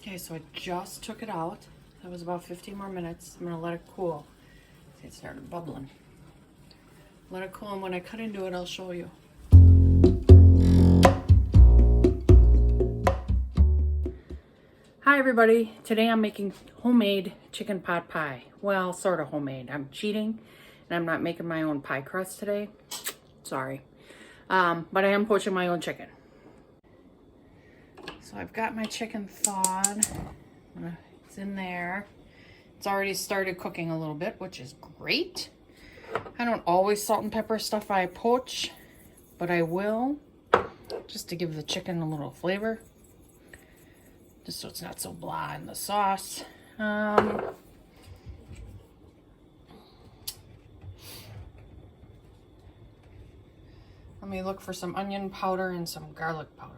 Okay, so I just took it out. That was about 15 more minutes. I'm gonna let it cool. See, it started bubbling. Let it cool, and when I cut into it, I'll show you. Hi everybody. Today I'm making homemade chicken pot pie. Well, sort of homemade. I'm cheating, and I'm not making my own pie crust today. Sorry. But I am poaching my own chicken. So I've got my chicken thawed. It's in there. It's already started cooking a little bit, which is great. I don't always salt and pepper stuff I poach, but I will, just to give the chicken a little flavor. Just so it's not so blah in the sauce. Let me look for some onion powder and some garlic powder.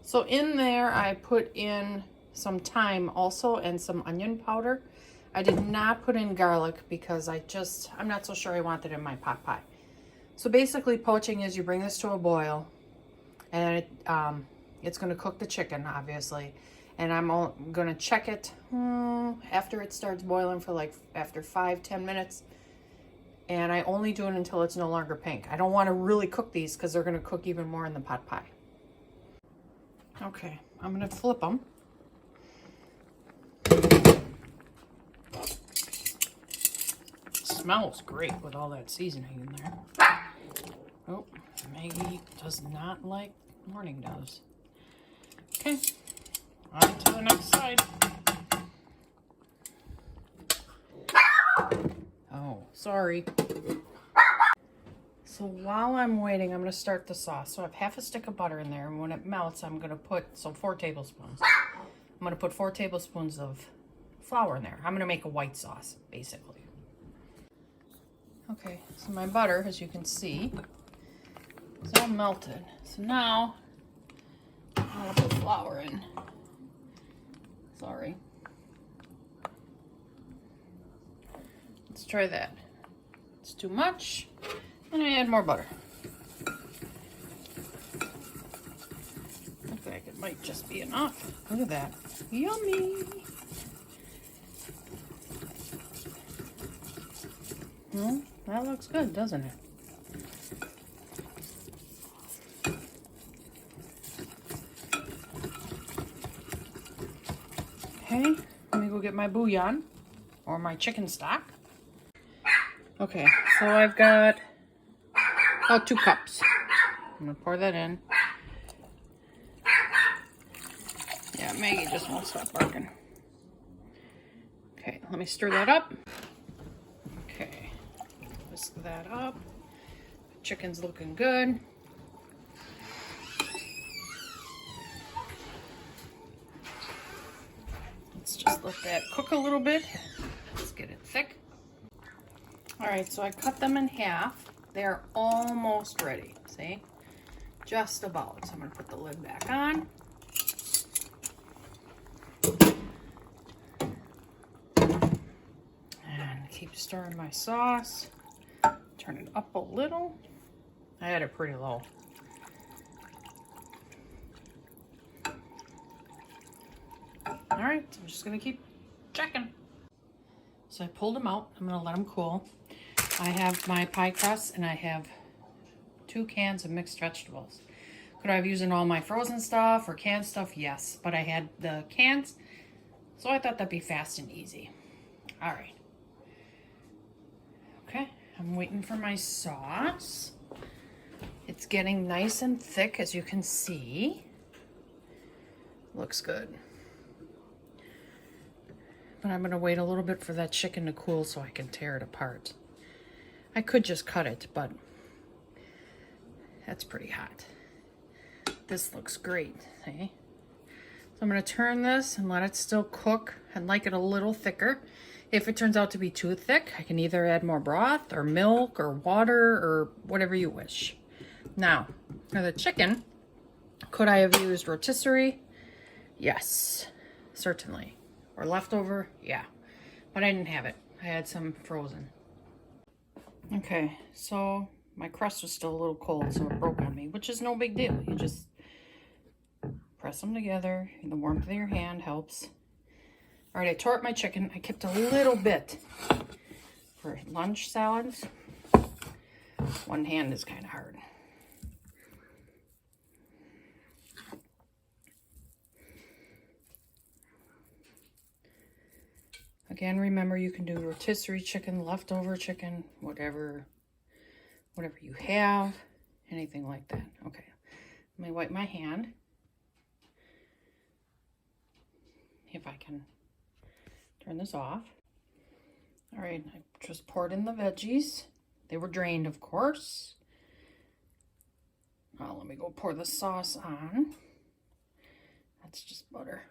So in there I put in some thyme also and some onion powder. I did not put in garlic because I'm not so sure I want it in my pot pie. So basically poaching is you bring this to a boil, and it's going to cook the chicken, obviously. And I'm going to check it after it starts boiling for after 5-10 minutes. And I only do it until it's no longer pink. I don't want to really cook these because they're going to cook even more in the pot pie. Okay, I'm going to flip them. Smells great with all that seasoning in there. Oh, Maggie does not like morning doves. Okay, on to the next side. Oh, sorry. So while I'm waiting, I'm going to start the sauce. So I have half a stick of butter in there, and when it melts, I'm going to put 4 tablespoons. I'm going to put 4 tablespoons of flour in there. I'm going to make a white sauce, basically. Okay, so my butter, as you can see, is all melted. So now I'm going to put flour in. Sorry. Let's try that. It's too much. And I add more butter. Looks like it might just be enough. Look at that. Yummy! Well, that looks good, doesn't it? Okay, let me go get my bouillon or my chicken stock. Okay, so I've got about 2 cups. I'm gonna pour that in. Yeah, Maggie just won't stop barking. Okay, let me stir that up. Okay, whisk that up. Chicken's looking good. Let's just let that cook a little bit. Let's get it thick. All right, so I cut them in half. They're almost ready, see? Just about. So I'm gonna put the lid back on. And keep stirring my sauce. Turn it up a little. I had it pretty low. All right, so I'm just gonna keep checking. So I pulled them out. I'm gonna let them cool. I have my pie crust, and I have 2 cans of mixed vegetables. Could I have used all my frozen stuff or canned stuff? Yes, but I had the cans, so I thought that'd be fast and easy. All right. Okay, I'm waiting for my sauce. It's getting nice and thick, as you can see. Looks good. But I'm gonna wait a little bit for that chicken to cool so I can tear it apart. I could just cut it, but that's pretty hot. This looks great, see? So I'm gonna turn this and let it still cook. I'd like it a little thicker. If it turns out to be too thick, I can either add more broth or milk or water or whatever you wish. Now, for the chicken, could I have used rotisserie? Yes, certainly. Or leftover? Yeah, but I didn't have it. I had some frozen. Okay, so my crust was still a little cold, so it broke on me, which is no big deal. You just Press them together. The warmth of your hand helps. All right, I tore up my chicken. I kept a little bit for lunch salads. One hand is kind of hard. Again, remember you can do rotisserie chicken, leftover chicken, whatever you have, anything like that. Okay, let me wipe my hand. If I can turn this off. All right, I just poured in the veggies. They were drained, of course. Now let me go pour the sauce on. That's just butter.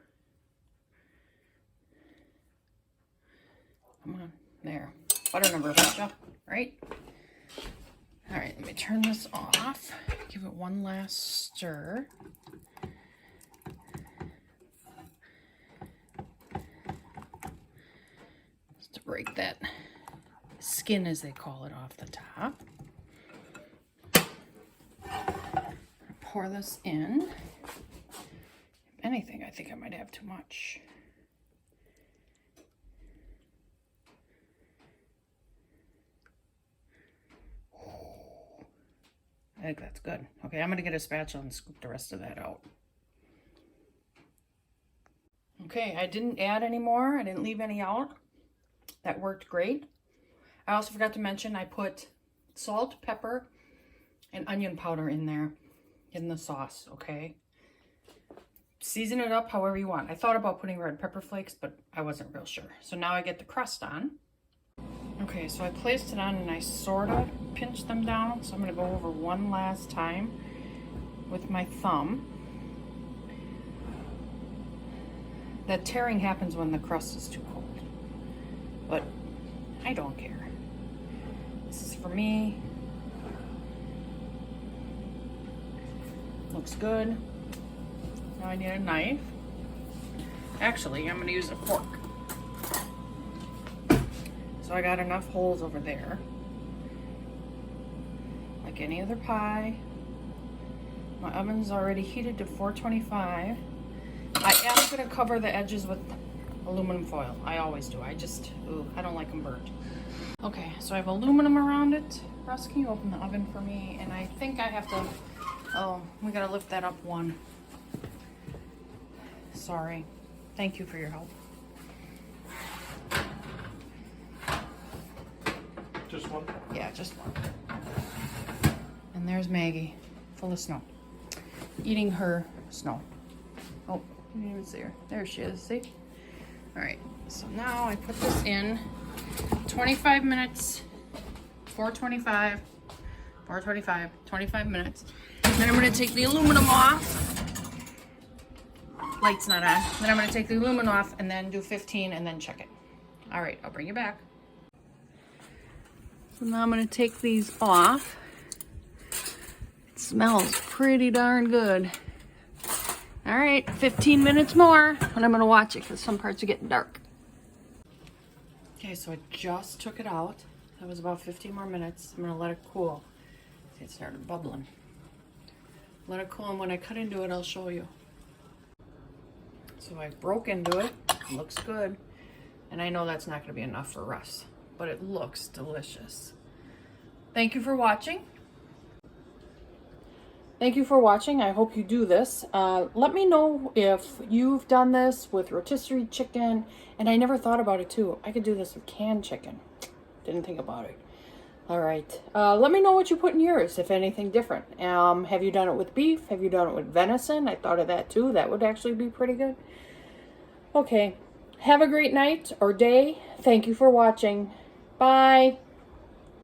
Come on, there. Butter number, betcha, right? All right, let me turn this off. Give it one last stir. Just to break that skin, as they call it, off the top. Pour this in. If anything, I think I might have too much. I think that's good. Okay, I'm going to get a spatula and scoop the rest of that out. Okay, I didn't add any more. I didn't leave any out. That worked great. I also forgot to mention I put salt, pepper, and onion powder in there in the sauce, okay? Season it up however you want. I thought about putting red pepper flakes, but I wasn't real sure. So now I get the crust on. Okay, so I placed it on and I sort of pinched them down. So I'm going to go over one last time with my thumb. That tearing happens when the crust is too cold, but I don't care. This is for me. Looks good. Now I need a knife. Actually, I'm going to use a fork. So I got enough holes over there. Like any other pie. My oven's already heated to 425. I am going to cover the edges with aluminum foil. I always do. I don't like them burnt. Okay, so I have aluminum around it. Russ, can you open the oven for me? And I think I have to, we got to lift that up one. Sorry. Thank you for your help. Just one? Yeah, just one. And there's Maggie, full of snow. Eating her snow. Oh, you didn't even see her. There she is, see? All right, so now I put this in 25 minutes, 425, 25 minutes. Then I'm gonna take the aluminum off. Light's not on. Then I'm gonna take the aluminum off and then do 15 and then check it. All right, I'll bring you back. So now I'm going to take these off. It smells pretty darn good. All right, 15 minutes more, and I'm going to watch it because some parts are getting dark. Okay, so I just took it out. That was about 15 more minutes. I'm going to let it cool. See, it started bubbling. Let it cool, and when I cut into it, I'll show you. So I broke into it. It looks good. And I know that's not going to be enough for Russ, but it looks delicious. Thank you for watching. I hope you do this. Let me know if you've done this with rotisserie chicken. And I never thought about it too. I could do this with canned chicken. Didn't think about it. All right. Let me know what you put in yours, if anything different. Have you done it with beef? Have you done it with venison? I thought of that too. That would actually be pretty good. Okay. Have a great night or day. Thank you for watching. Bye.